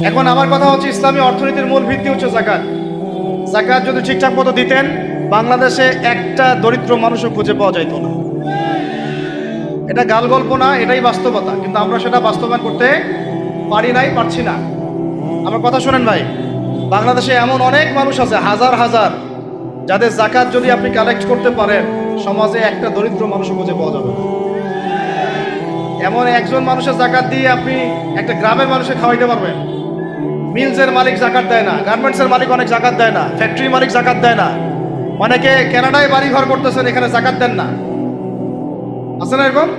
এখন আমার কথা হচ্ছে, ইসলামী অর্থনীতির মূল ভিত্তি হচ্ছে যাকাত। যাকাত যদি ঠিকঠাক মতো দিতেন, বাংলাদেশে একটা দরিদ্র মানুষও খুঁজে পাওয়া যাইত না। এটা গাল গল্প না, এটাই বাস্তবতা, কিন্তু আমরা সেটা বাস্তবায়ন করতে পারি নাই, পারছি না। আমার কথা শোনেন ভাই, বাংলাদেশে এমন অনেক মানুষ আছে, হাজার হাজার, যাদের যাকাত যদি আপনি কালেক্ট করতে পারেন, সমাজে একটা দরিদ্র মানুষও খুঁজে পাওয়া যাবে না। এমন একজন মানুষের যাকাত দিয়ে আপনি একটা গ্রামের মানুষকে খাওয়াইতে পারবেন। মিলসের মালিক যাকাত দেয় না, গার্মেন্টসের মালিক অনেক যাকাত দেয় না, ফ্যাক্টরি মালিক যাকাত দেয় না, অনেকে কানাডায় বাড়ি ঘর করতেছেন, এখানে যাকাত দেন না। আছে না এরকম?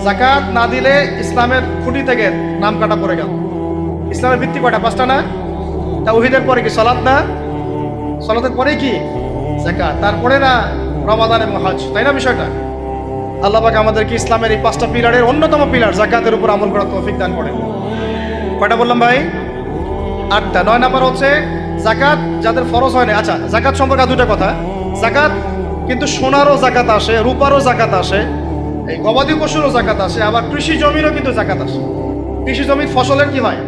যাকাত না দিলে ইসলামের খুঁটি থেকে নাম কাটা পড়ে গেল। ইসলামের ভিত্তি কয়টা? পাঁচটা না? তাওহীদের পরে কি সালাত না? সালাতের পরে কি যাকাত, তারপরে না রমাদান এবং হজ, তাই না বিষয়টা? আল্লাহ পাক আমাদেরকে ইসলামের এই পাঁচটা পিলারের অন্যতম পিলার যাকাতের উপর আমল করার তৌফিক দান করেন। কয়টা বললাম ভাই? 8টা। 9 নাম্বার হচ্ছে যাকাত যাদের ফরজ হয় না। আচ্ছা, যাকাত সম্পর্কে দুটো কথা। যাকাত কিন্তু সোনারও যাকাত আসে, রূপারও যাকাত আসে, এই গবাদি পশুরও যাকাত আসে, আবার কৃষি জমিরও কিন্তু যাকাত আসে। কৃষি জমির ফসলের কি হয়?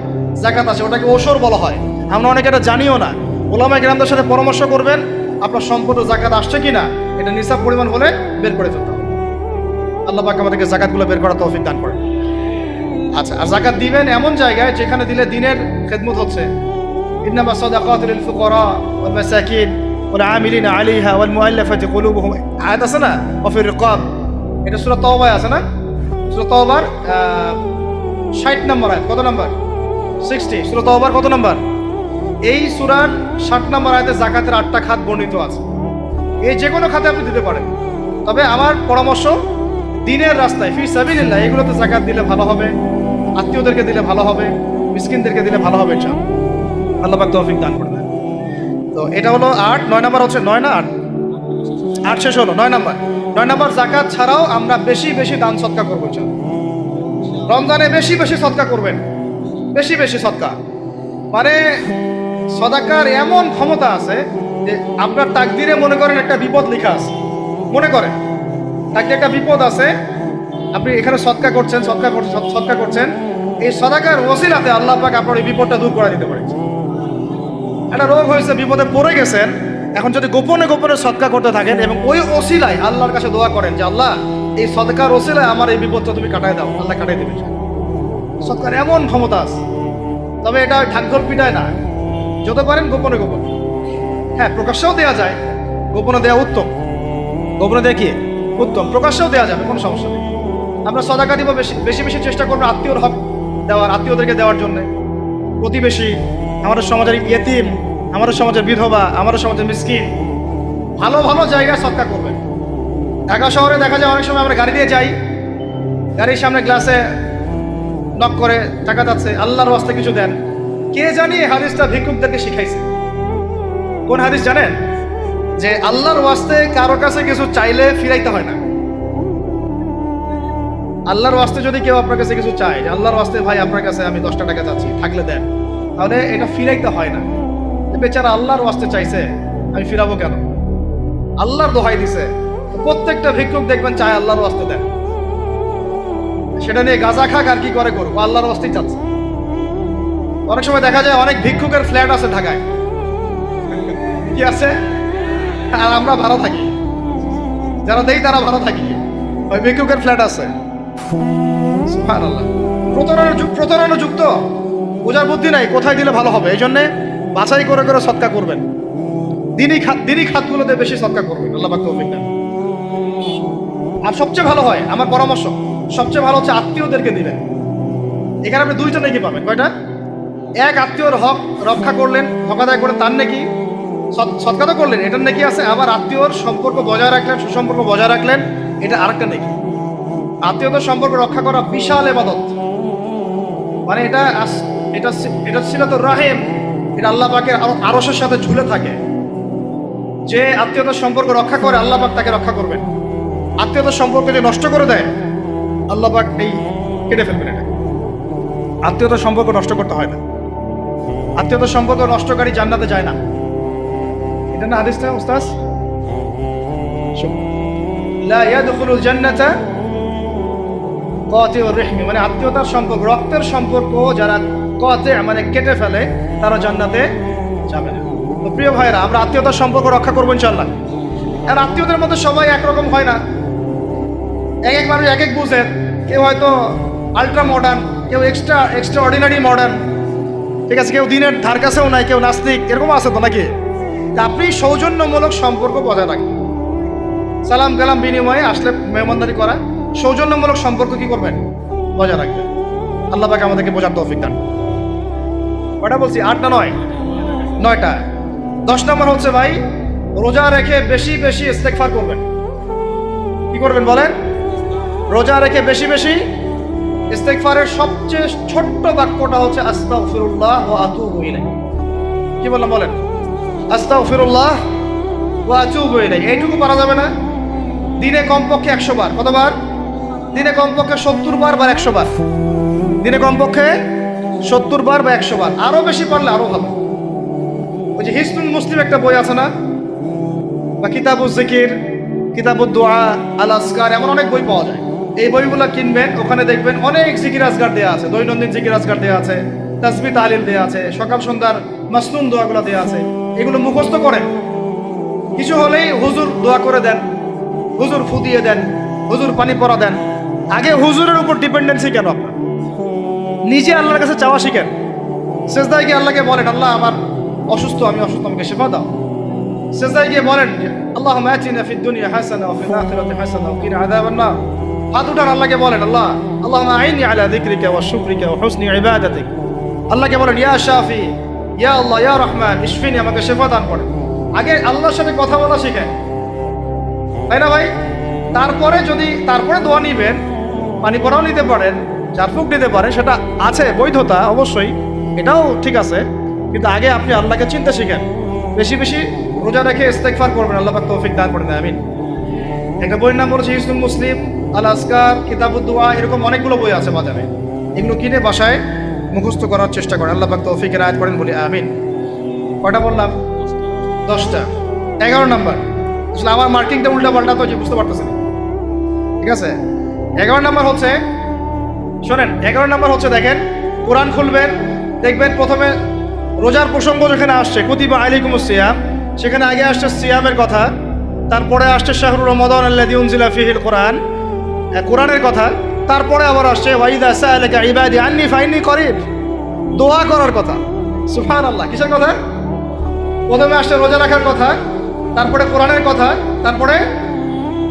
যাকাত আসে, ওটাকে ওসর বলা হয়। আমরা অনেকে এটা জানিও না। ওলামায়ে কেরামদের সাথে পরামর্শ করবেন, আপনার সম্পদ যাকাত আসছে কিনা এটা নিসাব পরিমাণ হলে বের করে ফেলতে হবে। আল্লাহ পাক আমাদেরকে যাকাতগুলো বের করার তৌফিক দান করেন। আচ্ছা, আর যাকাত দিবেন এমন জায়গায় যেখানে দিলে দিনের খেদমত হচ্ছে। ইন্নামা সাদাকাতু লিল ফুকারা ওয়াল মাসাকিন ওয়াল আমিলিনা আলাইহা ওয়াল মুআল্লাফাতি কুলুবুহুম, আয়াত আছে না? ওয়া ফির রিকাব, এটা সূরা তাওবায় আছে না? সূরা তাওবার 60 নম্বর আয়াত। কত নম্বর? 60। সূরা তাওবার কত নম্বর? এই সূরার 60 নম্বর আয়াতে যাকাতের 8টা খাত বর্ণিত আছে। এই যে কোনো খাতে আপনি দিতে পারেন, তবে আমার পরামর্শ দিনের রাস্তায় ফি সাবিলিল্লাহ এগুলোতে যাকাত দিলে ভালো হবে, আত্মীয়দেরকে দিলে ভালো হবে, মিসকিনদেরকে দিলে ভালো হবে ইনশাআল্লাহ। আল্লাহ পাক তৌফিক দান করবেন। তো এটা হলো 8। 9 নাম্বার হচ্ছে 9 না 8? 8 শেষ হলো, 9 নাম্বার। 9 নাম্বার, যাকাত ছাড়াও আমরা বেশি বেশি দান সদকা করবো ইনশাআল্লাহ। রমজানে বেশি বেশি সদকা করবেন, বেশি বেশি সদকা। মানে সদাকার এমন ক্ষমতা আছে যে আপনার তাকদিরে মনে করেন একটা বিপদ লেখা আছে, মনে করেন তাকে একটা বিপদ আছে, আপনি এখানে সদকা করছেন, সদকা করছেন, এই সদাকার ওসিলাতে আল্লাহ পাক আপনার এই বিপদটা দূর করে দিতে পারে। একটা রোগ হয়েছে, বিপদে পড়ে গেছেন, এখন যদি গোপনে গোপনে সদকা করতে থাকেন এবং ওই ওসিলায় আল্লাহর কাছে দোয়া করেন যে আল্লাহ এই সদকার ওসিলায় আমার এই বিপদটা তুমি কাটায় দাও, আল্লাহ কাটাই দেবে। সদকার এমন ক্ষমতা আছে। তবে এটা ঢাকঢোল পিটায় না, যত পারেন গোপনে গোপনে। হ্যাঁ, প্রকাশ্যেও দেওয়া যায়, গোপনে দেওয়া উত্তম। গোপনে দেওয়া কি উত্তম, প্রকাশ্যেও দেওয়া যাবে, কোনো সমস্যা নেই। আমরা সদাকা দিব, বেশি বেশি চেষ্টা করবো আত্মীয়র হক দেওয়ার, আত্মীয়দেরকে দেওয়ার জন্য। প্রতিবেশী, আমাদের সমাজের ইয়েতিম, আমাদের সমাজের বিধবা, আমাদের সমাজের মিসকিন, ভালো ভালো জায়গায় সদকা করবেন। ঢাকা শহরে দেখা যায় অনেক সময় আমরা গাড়ি দিয়ে যাই, গাড়ির সামনে গ্লাসে নক করে টাকা যাচ্ছে, আল্লাহর ওয়াস্তে কিছু দেন। কে জানি হাদিসটা ভিক্ষুকদেরকে শিখাইছে। কোন হাদিস জানেন? যে আল্লাহর ওয়াস্তে কারো কাছে কিছু চাইলে ফিরাইতে হয় না। আল্লাহর ওয়াস্তে যদি কেউ আপনার কাছে কিছু চায়, যে আল্লাহর ওয়াস্তে ভাই আপনার কাছে আমি 10টা টাকা চাচ্ছি, থাকলে দেন, তাহলে এটা ফিরাইতে হয় না। বেচারা আল্লাহর ওয়াস্তে চাইছে, আমি ফিরাবো কেন? আল্লাহর দোহাই দিছে। প্রত্যেকটা ভিক্ষুক দেখবেন চায় আল্লাহর ওয়াস্তে দেন। সেটা নিয়ে গাঁজা খাক আর কি করে করুক, আল্লাহর ওয়াস্তেই চাচ্ছে। অনেক সময় দেখা যায় অনেক ভিক্ষুকের ফ্ল্যাট আছে ঢাকায়, কি আছে, আর আমরা ভালো থাকি, যারা দেই তারা ভালো থাকি, ওই ভিক্ষুকের ফ্ল্যাট আছে। সুবহানাল্লাহ। প্রতারণা যুক্ত, বোঝার বুদ্ধি নাই কোথায় দিলে ভালো হবে। এই জন্যে বাছাই করে করে সদকা করবেন, দিনই খাতগুলোতে বেশি সদকা করবেন। আল্লাহ পাক তৌফিক দেন। আর সবচেয়ে ভালো হয়, আমার পরামর্শ, সবচেয়ে ভালো হচ্ছে আত্মীয়দেরকে দিবেন। এখানে আপনি 2টা নেকি পাবেন। কয়টা? এক, আত্মীয়র হক রক্ষা করলেন, হক আদায় করে তার নেকি, সদকা তো করলেন, এটার নেকি আছে। আবার আত্মীয়র সম্পর্ক বজায় রাখলেন, সুসম্পর্ক বজায় রাখলেন, এটা আরেকটা নেকি। আত্মীয়তার সম্পর্ক রক্ষা করা বিশাল ইবাদত। মানে এটা সিলাতুর রাহিম, এটা আল্লাহ পাকের আরশের সাথে ঝুলে থাকে। যে আত্মীয়তার সম্পর্ক রক্ষা করে আল্লাহ পাক তাকে রক্ষা করবেন। আত্মীয়তার সম্পর্ক যে নষ্ট করে দেয় আল্লাহ পাক এই কেটে ফেলবেন। এটা আত্মীয়তার সম্পর্ক নষ্ট করতে হয় না। আত্মীয়তার সম্পর্ক নষ্টকারী জান্নাতে যায় না। এটা না হাদিসটা উস্তাদ? লা ইয়াদখুলুল জান্নাতা কাতিউর রহমি, মানে আত্মীয়তার সম্পর্ক, রক্তের সম্পর্ক যারা কতে মানে কেটে ফেলে, তারা জান্নাতে যাবে না। তো প্রিয় ভাইরা, আমরা আত্মীয়তার সম্পর্ক রক্ষা করবো ইনশাআল্লাহ। আর আত্মীয়দের মধ্যে সবাই একরকম হয় না, এক এক মানুষ এক এক বুঝের। কেউ হয়তো আলট্রা মডার্ন, কেউ এক্সট্রা অর্ডিনারি মডার্ন, ঠিক আছে, কেউ দিনের ধার কাছেও নাই, কেউ নাস্তিক, এরকম আছে তো নাকি? তা আপনি সৌজন্যমূলক সম্পর্ক বজায় রাখবেন। সালাম কালাম বিনিময়ে আসলে মেহমানদারি করা, সৌজন্যমূলক সম্পর্ক কি করবেন? বজায় রাখবেন। আল্লাহ পাক আমাদেরকে বোঝার তৌফিক দান। কয়টা বলছি? 8 না 9? 9টা। 10 নম্বর হচ্ছে ভাই, রোজা রেখে বেশি বেশি ইস্তেগফার করবেন। কি করবেন বলেন? রোজা রেখে বেশি বেশি ইস্তেগফারের সবচেয়ে ছোট্ট বাক্যটা হচ্ছে আস্তাগফিরুল্লাহ ওয়া আতুবু ইলাইহি। কি বললাম বলেন? আস্তাগফিরুল্লাহ ওয়া আতুবু ইলাইহি। এইটুকু পারা যাবে না? দিনে কমপক্ষে 100 বার। কতবার? দিনে কমপক্ষে 70 বার বা 100 বার। দিনে কমপক্ষে 70 বার বা 100 বার। আরো বেশি পারলে আরো ভালো। ওই যে হিসনুল মুসলিম একটা বই আছে না, বা কিতাবুজ জিকির, কিতাবুদ দোয়া, আল আসকার, এমন অনেক বই পাওয়া যায়। এই বইগুলো কিনবেন, ওখানে দেখবেন অনেক জিকির আজকার দেওয়া আছে, দৈনন্দিন জিকির আজকার দেওয়া আছে, তাসবিহ তাহলিল দেওয়া আছে, সকাল সন্ধ্যার মাসনুন দোয়াগুলো দেওয়া আছে। এগুলো মুখস্থ করেন। কিছু হলেই হুজুর দোয়া করে দেন, হুজুর ফু দিয়ে দেন, হুজুর পানি পরা দেন। আগে হুজুরের উপর ডিপেন্ডেন্সি কেন? আপনার নিজে আল্লাহর কাছে চাওয়া শিখেন। সেজদায় গিয়ে আল্লাহকে বলেন, আল্লাহ আমার অসুস্থ, আমি অসুস্থ, আমাকে শেফা দাও। সেজদায় গিয়ে বলেন, আল্লাহুম্মা আতিনা ফিদ দুনিয়া হাসানা ওয়া ফিল আখিরাতি হাসানা ওয়া কিনা আযাবান নার। হাত উঠান, আল্লাহকে বলেন, আল্লাহ আল্লাহুম্মা আইনি আলা যিকরিকা ওয়া শুকরিকা ওয়া হুসনি ইবাদাতিক। আল্লাহকে বলেন, ইয়া শাফি, ইয়া আল্লাহ, ইয়া রহমান, ইশফিনি, আমাকে শেফা দান করেন। আগে আল্লাহর সাথে কথা বলা শিখেন, তাই না ভাই? তারপরে দোয়া নিবেন, পানি পড়াও নিতে পারেন, ঝাড়ফুঁক নিতে পারেন, সেটা আছে বৈধতা অবশ্যই, এটাও ঠিক আছে। কিন্তু আগে আপনি আল্লাহকে চিনতে শিখেন। বেশি বেশি রোজা রেখে ইস্তেগফার করবেন, আল্লাহ পাক তৌফিক দান করেন, আমিন। একটা বইয়ের নাম বলেছে হিসনুল মুসলিম, আল আসকার, কিতাবুদ দোয়া, এরকম অনেকগুলো বই আছে বাজারে। এগুলো কিনে বাসায় মুখস্থ করার চেষ্টা করেন, আল্লাহ পাক তৌফিকের আয়াত করেন, বলি আমিন। কয়টা বললাম? 10টা। 11 নম্বর, আসলে আমার মার্কিংটা উল্টা পাল্টা তো, যে বুঝতে পারতেছেন, ঠিক আছে? 11 নম্বর হচ্ছে, শোনেন, 11 নম্বর হচ্ছে, দেখেন, কোরআন খুলবেন, দেখবেন প্রথমে রোজার প্রসঙ্গ যেখানে আসছে, কুতিবা আলাইকুমুস সিয়াম, সেখানে আগে আসছে সিয়ামের কথা, তারপরে আসছে শাহরুর রমাদান আল্লাযী উনজিলা ফীহিল কোরআন, কোরআনের কথা, তারপরে আবার আসছে ওয়াইদা সাআলাকা ইবাদি আন্নী ফাইন্নী করিব, দোয়া করার কথা। সুবহানাল্লাহ। কিসের কথা? প্রথমে আসছে রোজা রাখার কথা, তারপরে কোরআনের কথা, তারপরে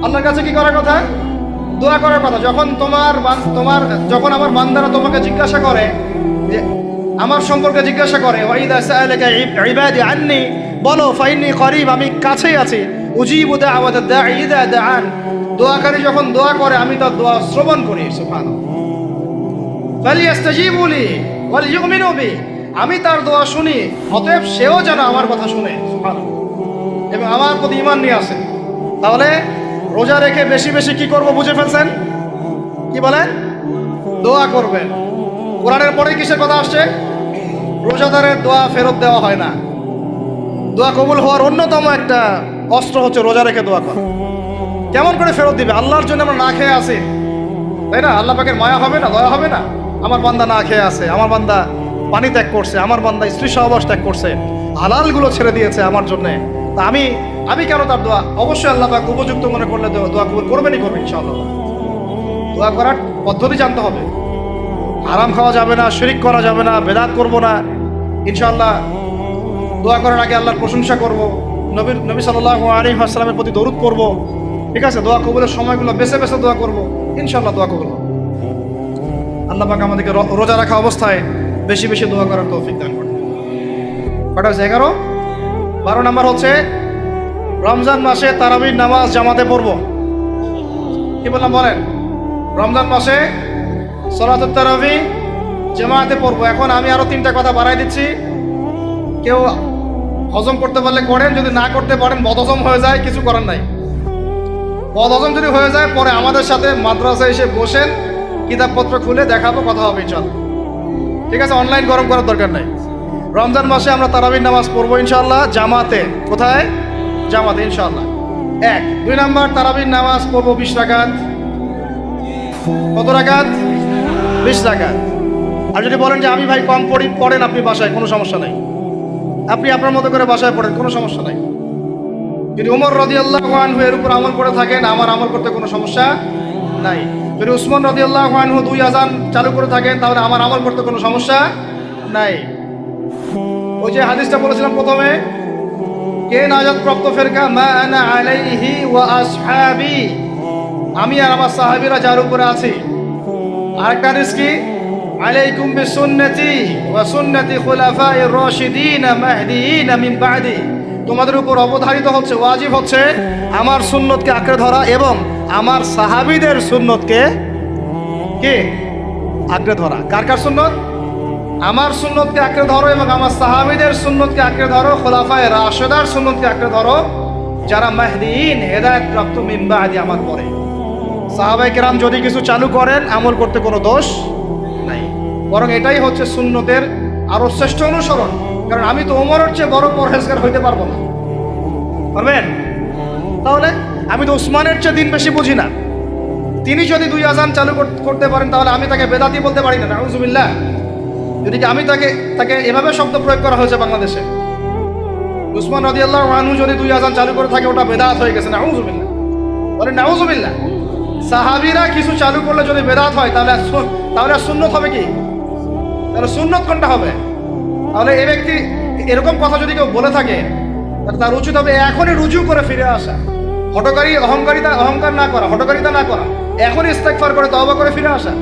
আল্লাহর কাছে কি করার কথা? দোয়া করার কথা। যখন আমার বান্দারা তোমাকে জিজ্ঞাসা করে, যে আমার সম্পর্কে জিজ্ঞাসা করে, ওয়াইদা সাআলাকা ইবাদি আন্নী, বলো ফাইন্নী করিব, আমি কাছেই আছি, উজিবু দাওয়াতাদ দাঈ ইযা দাআন, দোয়াকারী যখন দোয়া করে আমি তার দোয়া শ্রবণ করি। সুবহানাল্লাহ। ফালিয়াস্তাজিবু লি ওয়াল ইউমিনু বি, আমি তার দোয়া শুনি, অতএব সেও যেন আমার কথা শুনে, সুবহানাল্লাহ, এবং আমার প্রতি ঈমান নিয়ে আসে। তাহলে রোজা রেখে বেশি বেশি কি করব বুঝে ফেলছেন? কি বলেন? দোয়া করবেন। কোরআনের পরে কিসের কথা আসছে? রোজাদারের দোয়া ফেরত দেওয়া হয় না। দোয়া কবুল হওয়ার অন্যতম একটা অস্ত্র হচ্ছে রোজা রেখে দোয়া করা। কেমন করে ফেরত দিবে? আল্লাহর জন্য আমরা না খেয়ে আছি, তাই না? আল্লাহ পাকের মায়া হবে না, দয়া হবে না? আমার বান্দা না খেয়ে আছে, আমার বান্দা পানি ত্যাগ করছে, আমার বান্দা স্ত্রী সহবাস ত্যাগ করছে, হালালগুলো ছেড়ে দিয়েছে আমার জন্যে, তা আমি কেন তার দোয়া? অবশ্যই আল্লাহ পাক উপযুক্ত মনে করলে দোয়া কবুল করবেনই করবেন ইনশাআল্লাহ। দোয়া করার পদ্ধতি জানতে হবে। হারাম খাওয়া যাবে না, শিরিক করা যাবে না, বেদাত করব না ইনশাআল্লাহ। দোয়া করার আগে আল্লাহর প্রশংসা করব, নবী সাল্লাল্লাহু আলাইহি ওয়াসাল্লামের প্রতি দরুদ করব, ঠিক আছে? দোয়া কবুলের সময়গুলো বেছে বেছে দোয়া করব, ইনশাআল্লাহ দোয়া কবুল হবে। আল্লাহ পাক আমাদেরকে রোজা রাখা অবস্থায় বেশি বেশি দোয়া করার তৌফিক দান করুন। কটা হচ্ছে? 11। 12 নম্বর হচ্ছে, রমজান মাসে তারাবির নামাজ জামাতে পড়ব। কি বললাম বলেন? রমজান মাসে সালাতুত তারাবি জামাতে পড়ব। এখন আমি আরো 3টা কথা বাড়াই দিচ্ছি। কেউ হজম করতে পারলে করেন, যদি না করতে পারেন, বদহজম হয়ে যায়, কিছু করার নাই। বদহজম যদি হয়ে যায়, পরে আমাদের সাথে মাদ্রাসায় এসে বসেন, কিতাবপত্র খুলে দেখাবো, কথা হবে ইনশাআল্লাহ, ঠিক আছে? অনলাইন গরম করার দরকার নাই। রমজান মাসে আমরা তারাবির নামাজ পড়বো ইনশাআল্লাহ জামাতে। কোথায়? জামাতে ইনশাআল্লাহ। 1। 2 নম্বর, তারাবির নামাজ পড়বো 20 রাকাত। কত রাকাত? 20 রাকাত। আর যদি বলেন যে আমি ভাই কম পড়েন আপনি বাসায়, কোনো সমস্যা নাই, আপনি আপনার মতো করে বাসায় পড়েন, কোনো সমস্যা নাই। যদি ওমর রাদিয়াল্লাহু আনহু এর উপর আমল করে থাকেন, আমার আমল করতে কোনো সমস্যা নাই। যদি উসমান রাদিয়াল্লাহু আনহু 2 আযান চালু করে থাকেন, তাহলে আমার আমল করতে কোনো সমস্যা নাই। ওই যে হাদিসটা বলেছিলাম প্রথমে, কে নাজাত প্রাপ্ত ফেরকা, মা আনা আলাইহি ওয়া আসহাবি, আমি আর আমার সাহাবীরা যার উপরে আছি। আরেকটা হাদিস কি, আলাইকুম বিসুন্নতি ওয়া সুন্নতি খুলাফায়ে রাশিদিন মাহদিয়িন মিন বা'দি, তোমাদের উপর অবধারিত হচ্ছে, ওয়াজিব হচ্ছে আমার সুন্নতকে আঁকড়ে ধরা এবং আমার সাহাবীদের সুন্নতকে কে আঁকড়ে ধরা। কার কার সুন্নত? আমার সুন্নতকে আঁকড়ে ধরো এবং আমার সাহাবীদের সুন্নতকে আঁকড়ে ধরো, খোলাফায়ে রাশিদার সুন্নতকে আঁকড়ে ধরো, যারা মাহদিয়িন হেদায়েত প্রাপ্ত মিন বা'দি, আমার পরে। সাহাবায়ে কেরাম যদি কিছু চালু করেন, আমল করতে কোনো দোষ নাই, বরং এটাই হচ্ছে সুন্নতের আরো শ্রেষ্ঠ অনুসরণ। কারণ আমি তো ওমরের চেয়ে বড় পরহেজগার হইতে পারবো না, পারবেন? তাহলে আমি তো উসমানের চেয়ে দিন বেশি বুঝি না। তিনি যদি 2 আযান চালু করতে পারেন, তাহলে আমি তাকে বেদাতি বলতে পারি না, নাউযুবিল্লাহ। যদি আমি তাকে এভাবে শব্দ প্রয়োগ করা হয়েছে বাংলাদেশে, উসমান রাদিয়াল্লাহু আনহু যদি 2 আযান চালু করে থাকে, ওটা বেদাত হয়ে গেছে, নাউযুবিল্লাহ। বলে নাউযুবিল্লাহ। সাহাবীরা কিছু চালু করলে যদি বেদাত হয়, তাহলে সুন্নত হবে কি? তাহলে সুন্নত কোনটা হবে? তাহলে এই ব্যক্তি এরকম কথা যদি কেউ বলে থাকে, তার উচিত হবে এখনই রুজু করে ফিরে আসা, অহংকার না করা, হঠকারিতা না করা, এখনই ইস্তেগফার করে তওবা করে ফিরে আসা,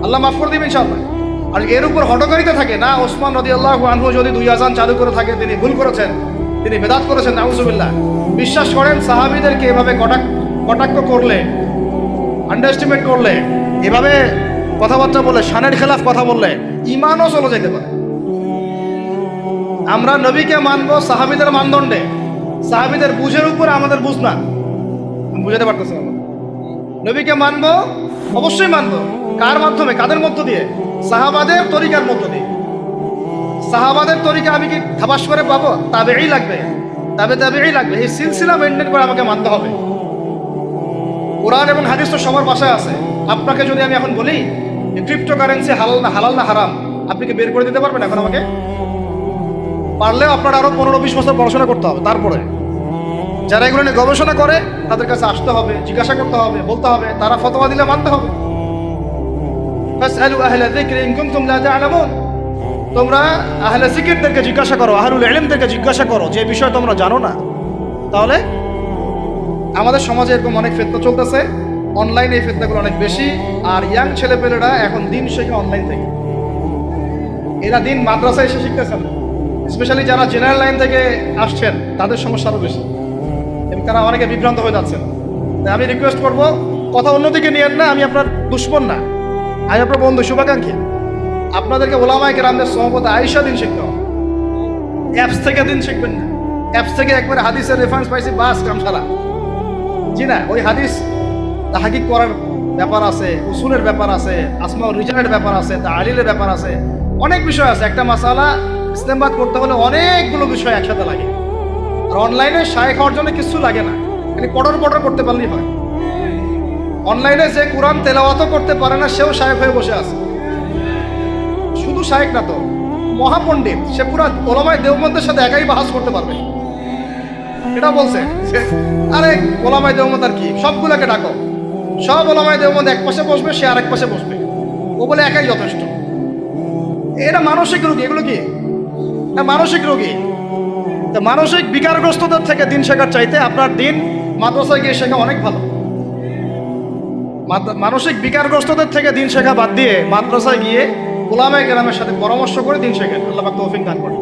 আল্লাহ মাফ করে দিবেন ইনশাআল্লাহ। আর এর উপর হঠকারিতা থাকে না, ওসমান রাদিয়াল্লাহু আনহু যদি 2 আযান চালু করে থাকে, তিনি ভুল করেছেন, তিনি বেদাত করেছেন, নাউযুবিল্লাহ। বিশ্বাস করেন, সাহাবীদেরকে এভাবে কটাক্ষ করলে, আন্ডারএস্টিমেট করলে, এভাবে কথাবার্তা বলে, শানের খেলাফ কথা বললে ঈমানও চলে যেতে পারে। আমরা নবীকে মানবো সাহাবীদের মানদণ্ডে, সাহাবীদের বুঝের উপর আমাদের বুঝ না, আমি বুঝাতে পারতেছি না। নবীকে মানবো, অবশ্যই মানবো। কার মাধ্যমে? কাদের মধ্য দিয়ে? সাহাবাদের তরিকার মধ্য দিয়ে। সাহাবাদের তরিকা আমি কি থাবাস করে পাবো? তাবেঈ লাগবে, তাবেঈ লাগবে। এই সিলসিলা মেনটেন করে আমাকে মানতে হবে। কোরআন এবং হাদিস তো সবার বাসায় আছে। আপনাকে যদি আমি এখন বলি যে ক্রিপ্টোকারেন্সি হালাল না হারাম, আপনি কি বের করে দিতে পারবেন এখন আমাকে? পারলেও আপনার আরো 15-20 বছর পড়াশোনা করতে হবে। তারপরে যারা এগুলো নিয়ে গবেষণা করে, তাদের কাছে আসতে হবে, জিজ্ঞাসা করতে হবে, বলতে হবে, তারা ফতোয়া দিলে মানতে হবে। ফাসআলু আহলা যিকরি ইন কুনতুম লা তা'লামুন, তোমরা আহলে জিকিরদেরকে জিজ্ঞাসা করো, আহলুল ইলমদেরকে জিজ্ঞাসা করো যে বিষয় তোমরা জানো না। তাহলে আমাদের সমাজে এরকম অনেক ফিতনা চলতেছে, অনলাইনে এই ফিতনাগুলো অনেক বেশি। আর ইয়াং ছেলেপেলেরা এখন দিন শেখে অনলাইন থেকে, এরা দিন মাদ্রাসায় এসে শিখতেছেন। স্পেশালি যারা জেনারেল লাইন থেকে আসছেন, তাদের সমস্যা আরও বেশি এবং তারা অনেকে বিভ্রান্ত হয়ে যাচ্ছেন। তাই আমি রিকোয়েস্ট করবো, কথা অন্যদিকে নিয়েন না। আমি আপনার দুশ্মন না, আমি আপনার বন্ধু, শুভাকাঙ্ক্ষী। আপনাদেরকে ওলামায়ে কেরামদের সোহবতে আয়েশা দিন শিখতে হবে, অ্যাপস থেকে দিন শিখবেন না। অ্যাপস থেকে একবারে হাদিসের রেফারেন্স পাইছি, বাস কাম সারা। জি না, ওই হাদিস তাহকিক করার ব্যাপার আছে, উসুলের ব্যাপার আছে, আসমাউর রিজালের ব্যাপার আছে, তাহলিলের ব্যাপার আছে, অনেক বিষয় আছে। একটা মাসালা ইসলামবাদ করতে হলে অনেকগুলো বিষয় একসাথে লাগে। আর অনলাইনে শায়েখ হওয়ার জন্য কিছু লাগে না, খালি পটর করতে পারলেই হয়। অনলাইনে যে কোরআন তেলাওয়াতও করতে পারে না, সেও শায়েখ হয়ে বসে আছে। শুধু শায়েখ না তো, মহাপণ্ডিত, সে পুরা ওলামায়ে দেওবন্দের সাথে একাই বাহাস করতে পারবে। এটা বলছে, আরে ওলামায়ে দেওবন্দ আর কি, সবগুলোকে ডাকো, সব ওলামায়ে দেওবন্দ এক পাশে বসবে, সে আরেক পাশে বসবে, ও বলে একাই যথেষ্ট। এটা মানসিক রোগী। এগুলো কি মানসিক রোগী? তা মানসিক বিকারগ্রস্তদের থেকে দিন শেখার চাইতে আপনার দিন মাদ্রাসায় গিয়ে শেখা অনেক ভালো। মানসিক বিকারগ্রস্তদের থেকে দিন শেখা বাদ দিয়ে মাদ্রাসায় গিয়ে উলামায়ে কেরামের সাথে পরামর্শ করে দিন শেখেন। আল্লাহ পাক তৌফিক দান করেন।